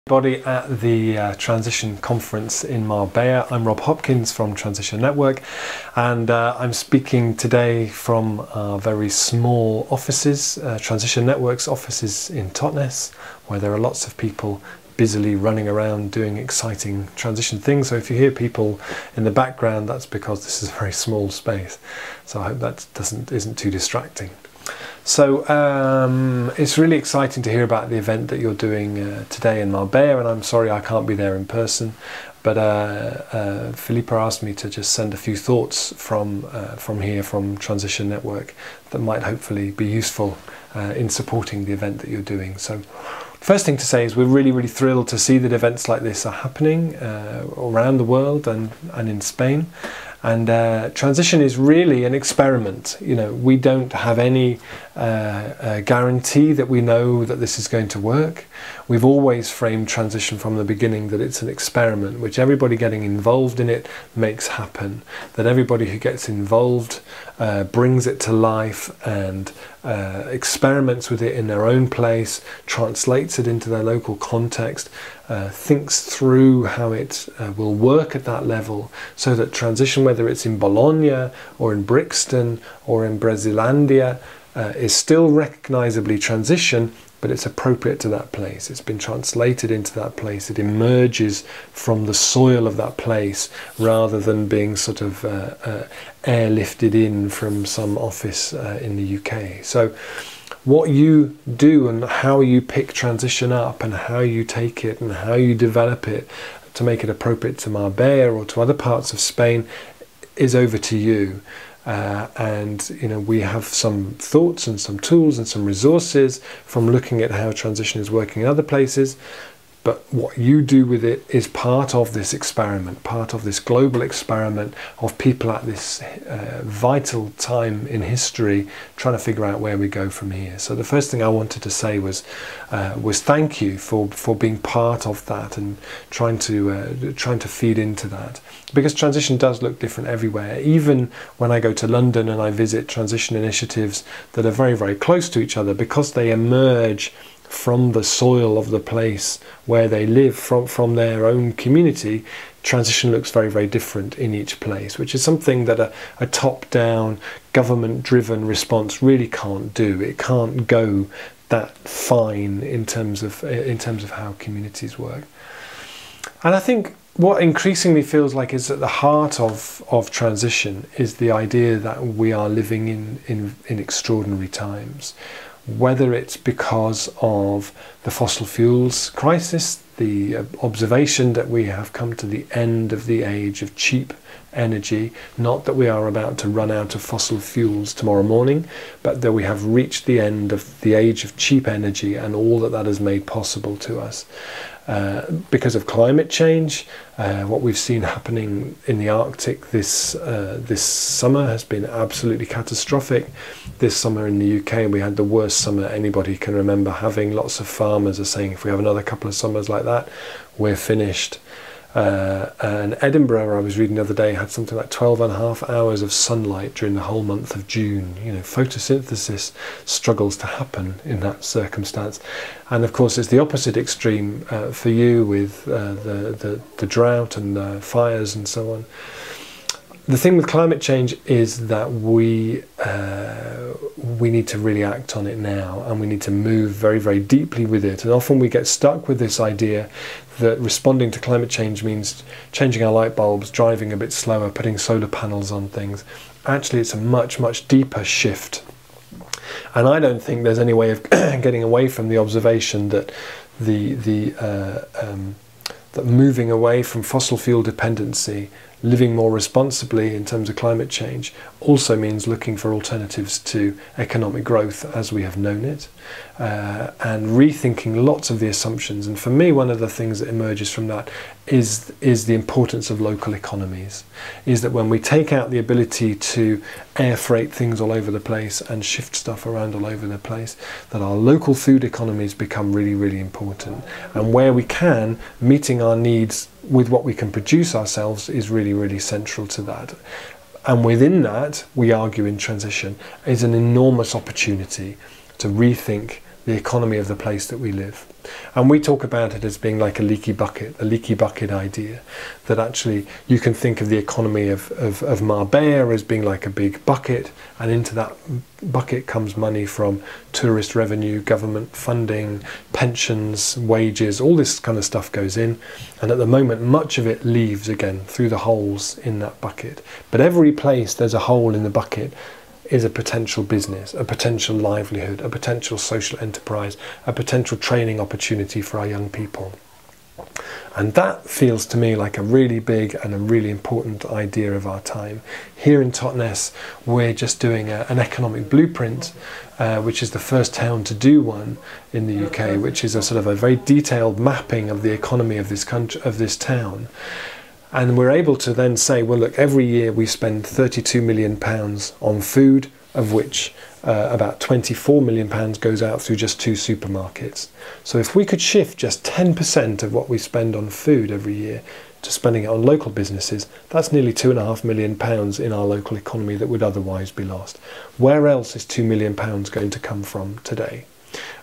Everybody at the Transition Conference in Marbella. I'm Rob Hopkins from Transition Network, and I'm speaking today from our very small offices, Transition Network's offices in Totnes, where there are lots of people busily running around doing exciting transition things. So if you hear people in the background, that's because this is a very small space. So I hope that isn't too distracting. So it's really exciting to hear about the event that you're doing today in Marbella, and I'm sorry I can't be there in person, but Philippa asked me to just send a few thoughts from here, from Transition Network, that might hopefully be useful in supporting the event that you're doing. So first thing to say is we're really thrilled to see that events like this are happening around the world and in Spain. And transition is really an experiment. You know, we don't have any guarantee that we know that this is going to work. We've always framed transition from the beginning that it's an experiment, which everybody getting involved in it makes happen. That everybody who gets involved brings it to life and experiments with it in their own place, translates it into their local context, thinks through how it will work at that level, so that transition, whether it's in Bologna or in Brixton or in Brasilandia, is still recognisably transition, but it's appropriate to that place. It's been translated into that place. It emerges from the soil of that place rather than being sort of airlifted in from some office in the UK. So what you do and how you pick transition up and how you take it and how you develop it to make it appropriate to Marbella or to other parts of Spain is over to you. And you know, we have some thoughts and some tools and some resources from looking at how transition is working in other places, but what you do with it is part of this experiment, part of this global experiment of people at this vital time in history trying to figure out where we go from here. So the first thing I wanted to say was thank you for being part of that and trying to feed into that, because transition does look different everywhere. Even when I go to London and I visit transition initiatives that are very close to each other, because they emerge from the soil of the place where they live, from their own community, transition looks very different in each place, which is something that a top-down, government-driven response really can't do. It can't go that fine in terms of how communities work. And I think what increasingly feels like is at the heart of transition is the idea that we are living in extraordinary times. Whether it's because of the fossil fuels crisis, the observation that we have come to the end of the age of cheap energy, not that we are about to run out of fossil fuels tomorrow morning, but that we have reached the end of the age of cheap energy and all that has made possible to us. Because of climate change, what we've seen happening in the Arctic this summer has been absolutely catastrophic. This summer in the UK we had the worst summer anybody can remember having. Lots of farmers are saying if we have another couple of summers like that, we're finished. And Edinburgh, I was reading the other day, had something like 12.5 hours of sunlight during the whole month of June. You know, photosynthesis struggles to happen in that circumstance. And of course it's the opposite extreme for you with the drought and the fires and so on. The thing with climate change is that we need to really act on it now, and we need to move very deeply with it. And often we get stuck with this idea that responding to climate change means changing our light bulbs, driving a bit slower, putting solar panels on things. Actually, it's a much deeper shift. And I don't think there's any way of getting away from the observation that that moving away from fossil fuel dependency, living more responsibly in terms of climate change, also means looking for alternatives to economic growth as we have known it, and rethinking lots of the assumptions. And for me, one of the things that emerges from that is the importance of local economies. Is that when we take out the ability to air freight things all over the place and shift stuff around all over the place, that our local food economies become really important. And where we can, meeting our needs with what we can produce ourselves is really central to that. And within that, we argue in transition, is an enormous opportunity to rethink the economy of the place that we live. And we talk about it as being like a leaky bucket idea, that actually you can think of the economy of Marbella as being like a big bucket, and into that bucket comes money from tourist revenue, government funding, pensions, wages, all this kind of stuff goes in. And at the moment, much of it leaves again through the holes in that bucket. But every place there's a hole in the bucket is a potential business, a potential livelihood, a potential social enterprise, a potential training opportunity for our young people. And that feels to me like a really big and a really important idea of our time. Here in Totnes, we're just doing an economic blueprint, which is the first town to do one in the UK, which is a sort of a very detailed mapping of the economy of this country, of this town. And we're able to then say, well, look, every year we spend £32 million on food, of which about £24 million goes out through just 2 supermarkets. So if we could shift just 10% of what we spend on food every year to spending it on local businesses, that's nearly £2.5 million in our local economy that would otherwise be lost. Where else is £2 million going to come from today?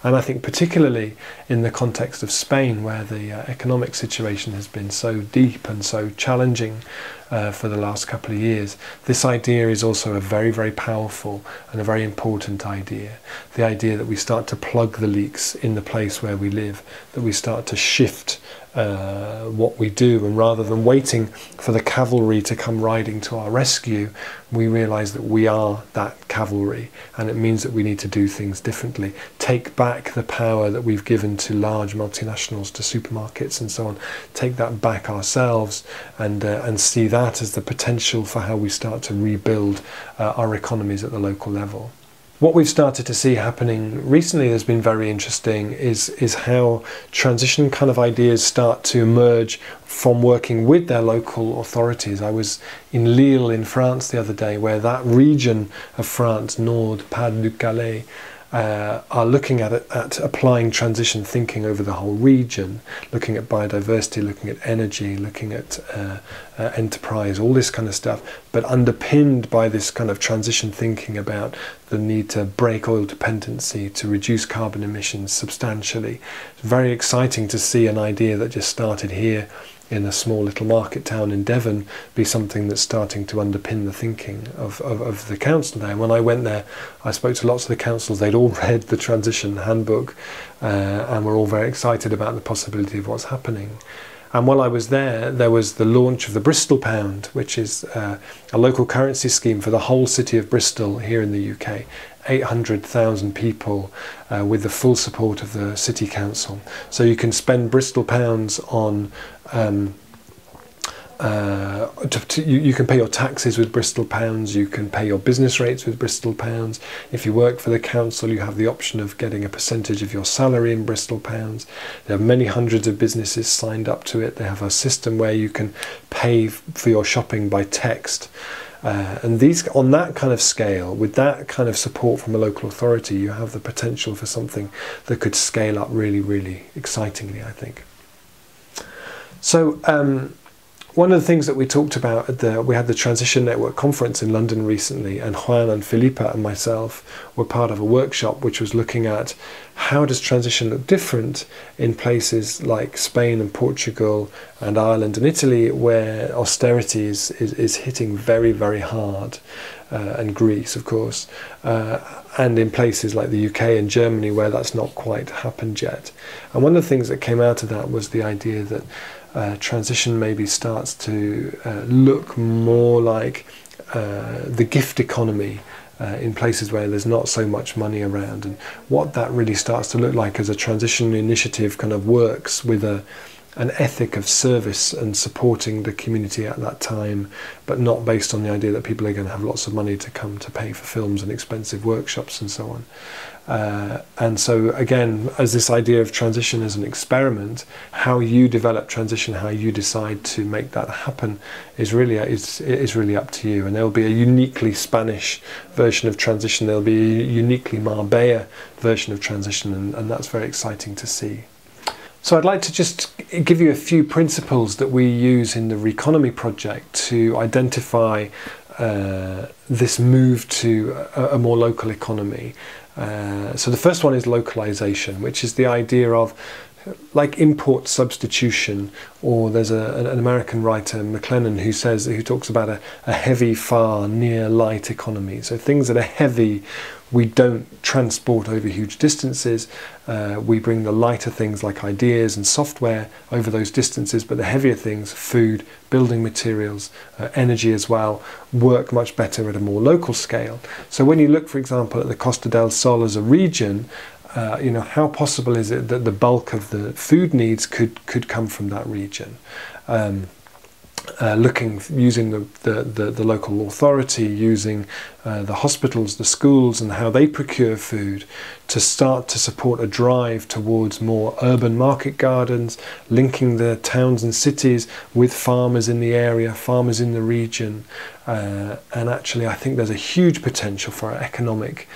And I think particularly in the context of Spain, where the economic situation has been so deep and so challenging for the last couple of years, this idea is also a very, very powerful and a very important idea. The idea that we start to plug the leaks in the place where we live, that we start to shift what we do, and rather than waiting for the cavalry to come riding to our rescue, we realise that we are that cavalry, and it means that we need to do things differently. Take back the power that we've given to large multinationals, to supermarkets and so on. Take that back ourselves, and see that as the potential for how we start to rebuild our economies at the local level. What we've started to see happening recently that's been very interesting is how transition kind of ideas start to emerge from working with their local authorities. I was in Lille in France the other day, where that region of France, Nord, Pas-de-Calais, are looking at applying transition thinking over the whole region, looking at biodiversity, looking at energy, looking at enterprise, all this kind of stuff, but underpinned by this kind of transition thinking about the need to break oil dependency, to reduce carbon emissions substantially. It's very exciting to see an idea that just started here in a small little market town in Devon be something that's starting to underpin the thinking of the council there. And when I went there, I spoke to lots of the councils. They'd all read the transition handbook and were all very excited about the possibility of what's happening. And while I was there, there was the launch of the Bristol Pound, which is a local currency scheme for the whole city of Bristol here in the UK. 800,000 people with the full support of the City Council. So you can spend Bristol pounds on you can pay your taxes with Bristol pounds, you can pay your business rates with Bristol pounds. If you work for the council, you have the option of getting a percentage of your salary in Bristol pounds. There are many hundreds of businesses signed up to it. They have a system where you can pay for your shopping by text. And these, on that kind of scale, with that kind of support from a local authority, you have the potential for something that could scale up really, really excitingly, I think. So one of the things that we talked about we had the Transition Network conference in London recently, and Juan and Felipa and myself were part of a workshop which was looking at how does transition look different in places like Spain and Portugal and Ireland and Italy, where austerity is hitting very, very hard, and Greece, of course, and in places like the UK and Germany where that's not quite happened yet. And one of the things that came out of that was the idea that transition maybe starts to look more like the gift economy in places where there's not so much money around, and what that really starts to look like as a transition initiative kind of works with an ethic of service and supporting the community at that time, but not based on the idea that people are going to have lots of money to come to pay for films and expensive workshops and so on. And so again, as this idea of transition as an experiment, how you develop transition, how you decide to make that happen is really up to you. And there will be a uniquely Spanish version of transition, there will be a uniquely Marbella version of transition, and that's very exciting to see. So I'd like to just give you a few principles that we use in the Reconomy project to identify this move to a more local economy. So the first one is localization, which is the idea of like import substitution, or there's an American writer, McLennan, who talks about a heavy, far, near, light economy. So things that are heavy, we don't transport over huge distances. We bring the lighter things like ideas and software over those distances, but the heavier things, food, building materials, energy as well, work much better at a more local scale. So when you look, for example, at the Costa del Sol as a region, how possible is it that the bulk of the food needs could come from that region? Using the local authority, using the hospitals, the schools, and how they procure food to start to support a drive towards more urban market gardens, linking the towns and cities with farmers in the area, farmers in the region. And actually, I think there's a huge potential for economic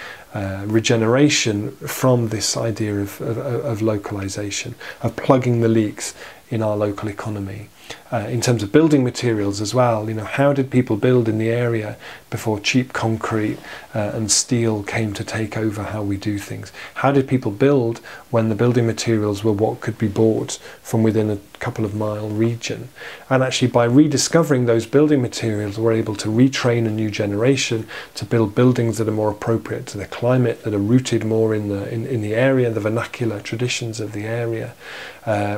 regeneration from this idea of localization, of plugging the leaks in our local economy. In terms of building materials as well, how did people build in the area before cheap concrete and steel came to take over how we do things? How did people build when the building materials were what could be bought from within a couple of mile region? And actually, by rediscovering those building materials, we're able to retrain a new generation to build buildings that are more appropriate to the climate, that are rooted more in the area, the vernacular traditions of the area,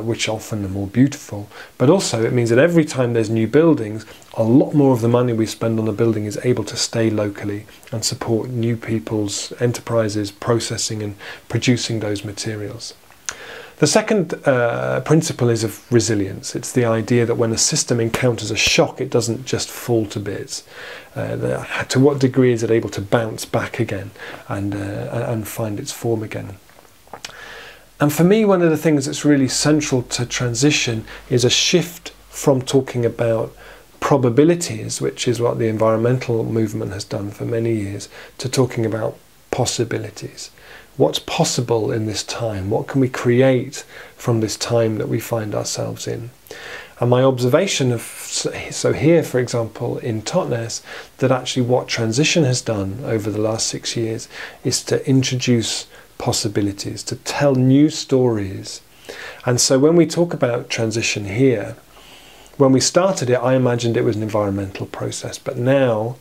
which often are more beautiful. But also it means that every time there's new buildings, a lot more of the money we spend on the building is able to stay locally and support new people's enterprises processing and producing those materials. The second principle is of resilience. It's the idea that when a system encounters a shock, it doesn't just fall to bits. To what degree is it able to bounce back again and find its form again? And for me, one of the things that's really central to transition is a shift from talking about probabilities, which is what the environmental movement has done for many years, to talking about possibilities. What's possible in this time? What can we create from this time that we find ourselves in? And my observation so here, for example, in Totnes, that actually what transition has done over the last 6 years is to introduce possibilities, to tell new stories. And so when we talk about transition here, when we started it, I imagined it was an environmental process, but now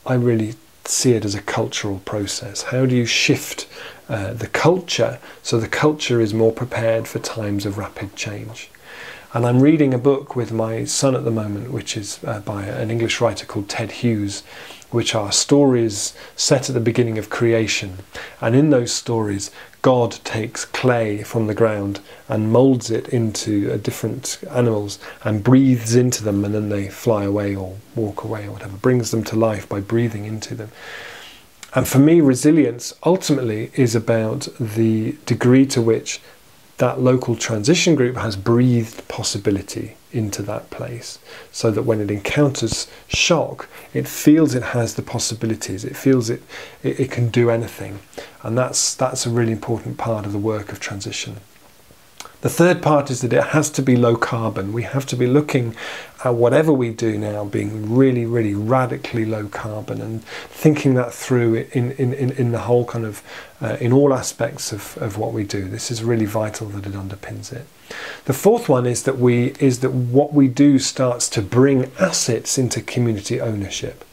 I really see it as a cultural process. How do you shift the culture so the culture is more prepared for times of rapid change? And I'm reading a book with my son at the moment, which is by an English writer called Ted Hughes, which are stories set at the beginning of creation. And in those stories, God takes clay from the ground and molds it into different animals and breathes into them, and then they fly away or walk away or whatever, brings them to life by breathing into them. And for me, resilience ultimately is about the degree to which that local transition group has breathed possibility into that place, so that when it encounters shock, it feels it has the possibilities, it feels it can do anything. And that's a really important part of the work of transition. The third part is that it has to be low carbon. We have to be looking at whatever we do now being really, really radically low carbon, and thinking that through in the whole kind of, in all aspects of what we do. This is really vital that it underpins it. The fourth one is that what we do starts to bring assets into community ownership.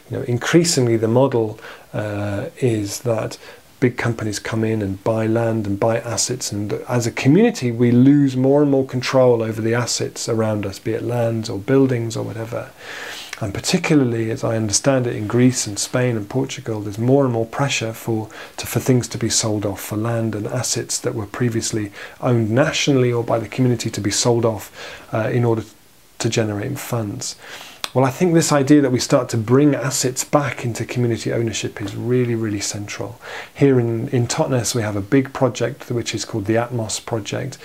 Increasingly the model is that big companies come in and buy land and buy assets, and as a community we lose more and more control over the assets around us, be it lands or buildings or whatever. And particularly, as I understand it, in Greece and Spain and Portugal, there's more and more pressure for things to be sold off, for land and assets that were previously owned nationally or by the community to be sold off in order to generate funds. Well, I think this idea that we start to bring assets back into community ownership is really, really central. Here in Totnes, we have a big project which is called the Atmos project,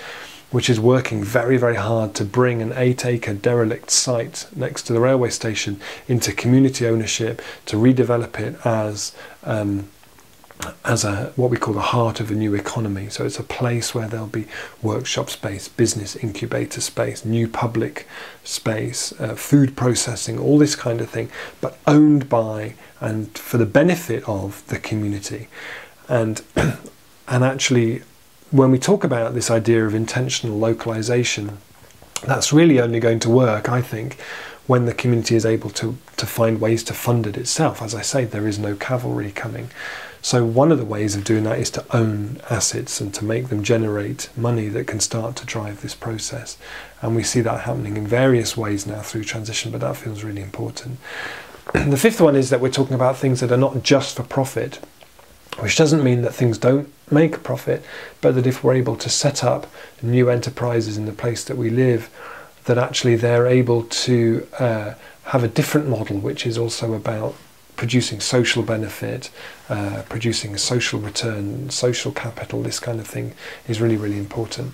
which is working very, very hard to bring an 8-acre derelict site next to the railway station into community ownership, to redevelop it as as what we call the heart of a new economy. So it's a place where there'll be workshop space, business incubator space, new public space, food processing, all this kind of thing, but owned by and for the benefit of the community. And actually, when we talk about this idea of intentional localization, that's really only going to work, I think, when the community is able to find ways to fund it itself. As I say, there is no cavalry coming. So one of the ways of doing that is to own assets and to make them generate money that can start to drive this process. And we see that happening in various ways now through transition, but that feels really important. The fifth one is that we're talking about things that are not just for profit, which doesn't mean that things don't make a profit, but that if we're able to set up new enterprises in the place that we live, that actually they're able to have a different model, which is also about producing social benefit, producing a social return, social capital. This kind of thing is really, really important.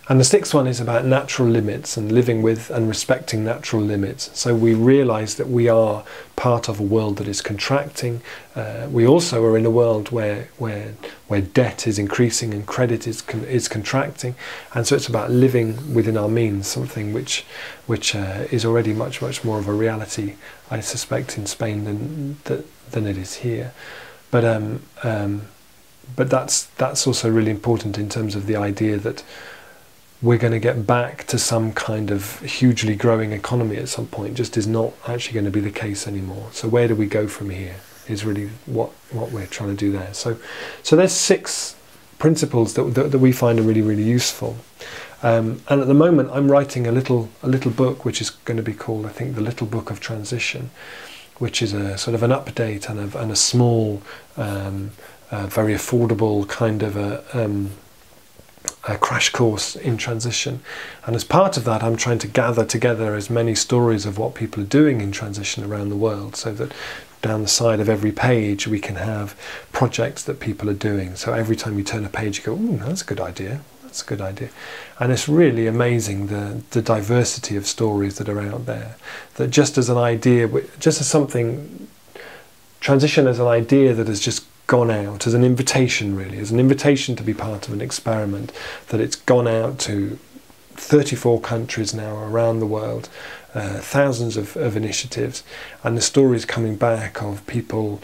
And the sixth one is about natural limits and living with and respecting natural limits. So we realise that we are part of a world that is contracting. We also are in a world where debt is increasing and credit is contracting. And so it's about living within our means, something which is already much more of a reality, I suspect, in Spain than it is here. But that's also really important in terms of the idea that we're going to get back to some kind of hugely growing economy at some point. Just is not actually going to be the case anymore. So where do we go from here is really what we're trying to do there. So there's 6 principles that we find are really, really useful. And at the moment I'm writing a little book which is going to be called, I think, The Little Book of Transition, which is a sort of an update and a small, very affordable kind of a crash course in transition. And as part of that, I'm trying to gather together as many stories of what people are doing in transition around the world, so that down the side of every page we can have projects that people are doing. So every time you turn a page you go, ooh, that's a good idea, that's a good idea. And it's really amazing the diversity of stories that are out there, that just as an idea, just as something, transition as an idea that has just gone out as an invitation, really, as an invitation to be part of an experiment, that it's gone out to 34 countries now around the world, thousands of initiatives, and the stories coming back of people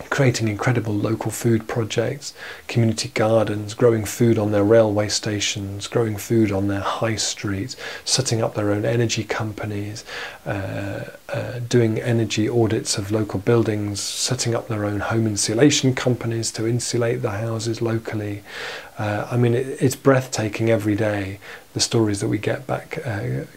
creating incredible local food projects, community gardens, growing food on their railway stations, growing food on their high streets, setting up their own energy companies, doing energy audits of local buildings, setting up their own home insulation companies to insulate the houses locally. I mean, it's breathtaking every day, the stories that we get back,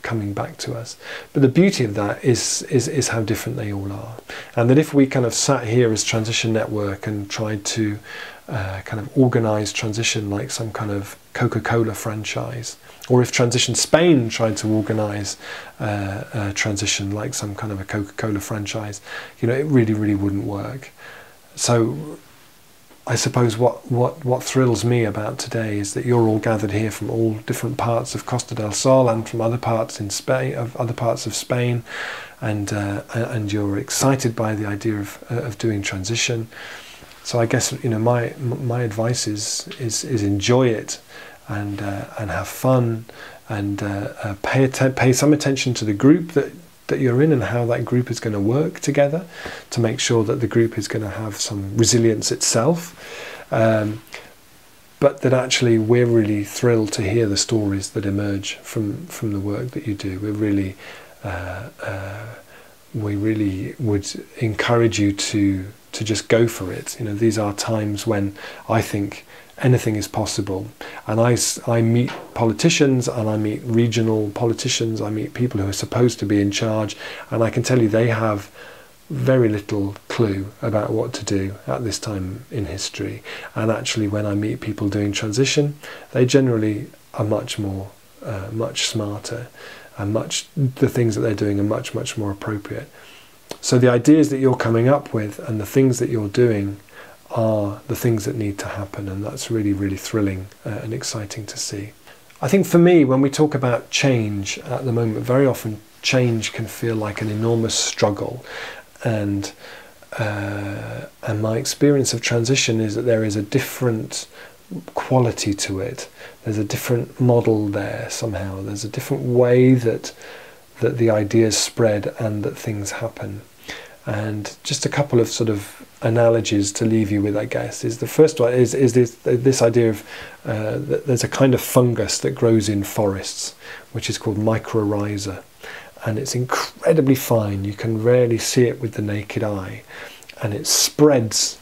coming back to us. But the beauty of that is how different they all are. And that if we kind of sat here as Transition Network and tried to kind of organise transition like some kind of Coca-Cola franchise, or if Transition Spain tried to organise transition like some kind of a Coca-Cola franchise, you know, it really, really wouldn't work. So I suppose what thrills me about today is that you're all gathered here from all different parts of Costa del Sol and from other parts in Spain, of Spain, and you're excited by the idea of doing transition. So I guess, you know, my advice is enjoy it and have fun, and pay some attention to the group that you're in and how that group is going to work together to make sure that the group is going to have some resilience itself, but that actually we're really thrilled to hear the stories that emerge from the work that you do. We really would encourage you to just go for it. You know, these are times when I think anything is possible, and I meet politicians and I meet regional politicians, I meet people who are supposed to be in charge, and I can tell you they have very little clue about what to do at this time in history. And actually when I meet people doing transition, they generally are much smarter, and the things that they're doing are much more appropriate. So the ideas that you're coming up with and the things that you're doing are the things that need to happen, and that's really, really thrilling and exciting to see. I think for me, when we talk about change at the moment, very often change can feel like an enormous struggle, and and my experience of transition is that there is a different quality to it. There's a different model there somehow. There's a different way that the ideas spread and that things happen. And just a couple of sort of analogies to leave you with, I guess, is the first one is this idea of that there's a kind of fungus that grows in forests, which is called mycorrhiza, and it's incredibly fine. You can rarely see it with the naked eye, and it spreads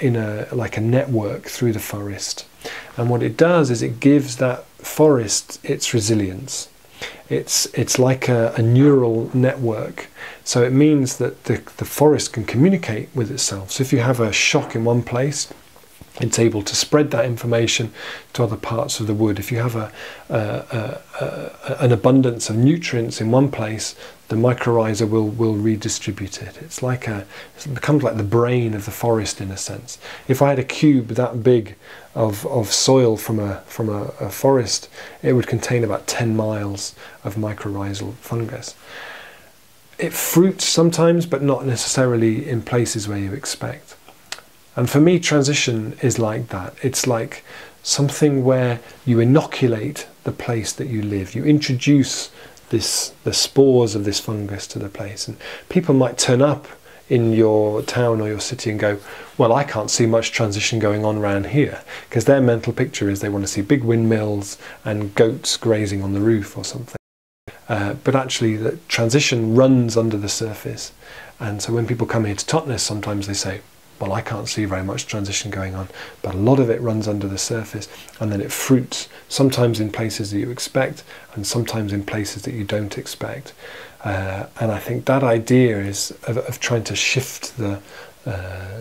in like a network through the forest. And what it does is it gives that forest its resilience. It's like a neural network. So it means that the forest can communicate with itself. So if you have a shock in one place, it's able to spread that information to other parts of the wood. If you have an abundance of nutrients in one place, the mycorrhiza will redistribute it. It becomes like the brain of the forest in a sense. If I had a cube that big of soil from a forest, it would contain about 10 miles of mycorrhizal fungus. It fruits sometimes, but not necessarily in places where you expect. And for me, transition is like that. It's like something where you inoculate the place that you live. You introduce the spores of this fungus to the place. And people might turn up in your town or your city and go, well, I can't see much transition going on around here, because their mental picture is they want to see big windmills and goats grazing on the roof or something. But actually the transition runs under the surface. And so when people come here to Totnes, sometimes they say, well, I can't see very much transition going on, but a lot of it runs under the surface, and then it fruits, sometimes in places that you expect and sometimes in places that you don't expect. And I think that idea is of trying to shift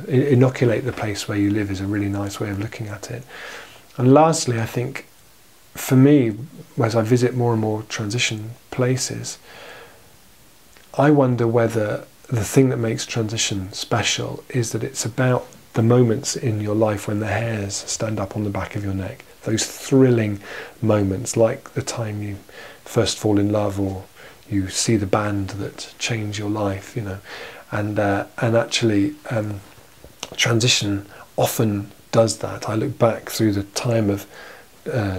inoculate the place where you live is a really nice way of looking at it. And lastly, I think for me, as I visit more and more transition places, I wonder whether the thing that makes transition special is that it's about the moments in your life when the hairs stand up on the back of your neck, those thrilling moments, like the time you first fall in love or you see the band that changed your life, you know. And actually transition often does that. I look back through the time of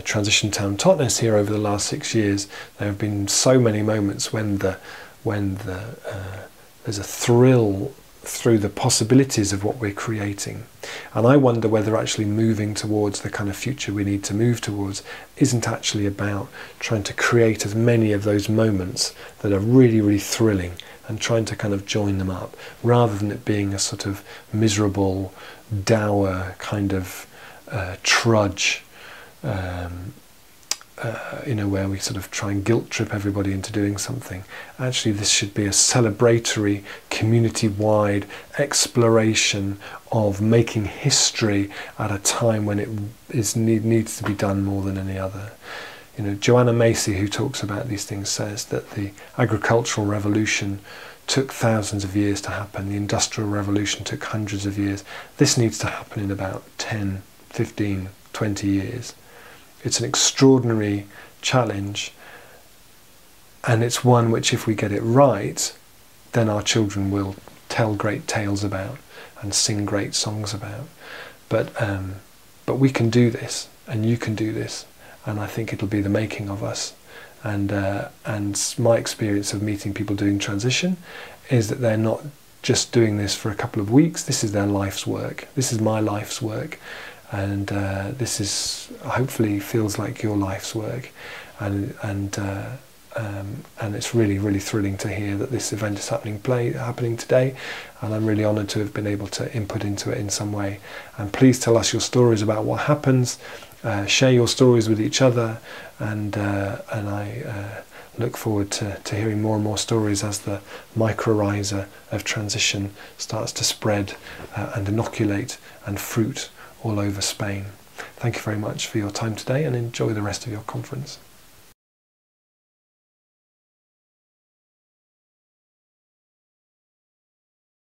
Transition Town Totnes here over the last 6 years. There have been so many moments when there's a thrill through the possibilities of what we're creating. And I wonder whether actually moving towards the kind of future we need to move towards isn't actually about trying to create as many of those moments that are really, really thrilling and trying to kind of join them up, rather than it being a sort of miserable, dour kind of trudge, where we sort of try and guilt trip everybody into doing something. Actually, this should be a celebratory, community-wide exploration of making history at a time when it needs to be done more than any other. You know, Joanna Macy, who talks about these things, says that the agricultural revolution took thousands of years to happen. The industrial revolution took hundreds of years. This needs to happen in about 10, 15, 20 years. It's an extraordinary challenge, and it's one which, if we get it right, then our children will tell great tales about and sing great songs about. But we can do this, and you can do this, and I think it'll be the making of us. And my experience of meeting people doing transition is that they're not just doing this for a couple of weeks. This is their life's work. This is my life's work. And this is hopefully feels like your life's work, and it's really, really thrilling to hear that this event is happening today, and I'm really honoured to have been able to input into it in some way. And please tell us your stories about what happens. Share your stories with each other, and I look forward to hearing more and more stories as the mycorrhiza of transition starts to spread and inoculate and fruit all over Spain. Thank you very much for your time today, and enjoy the rest of your conference.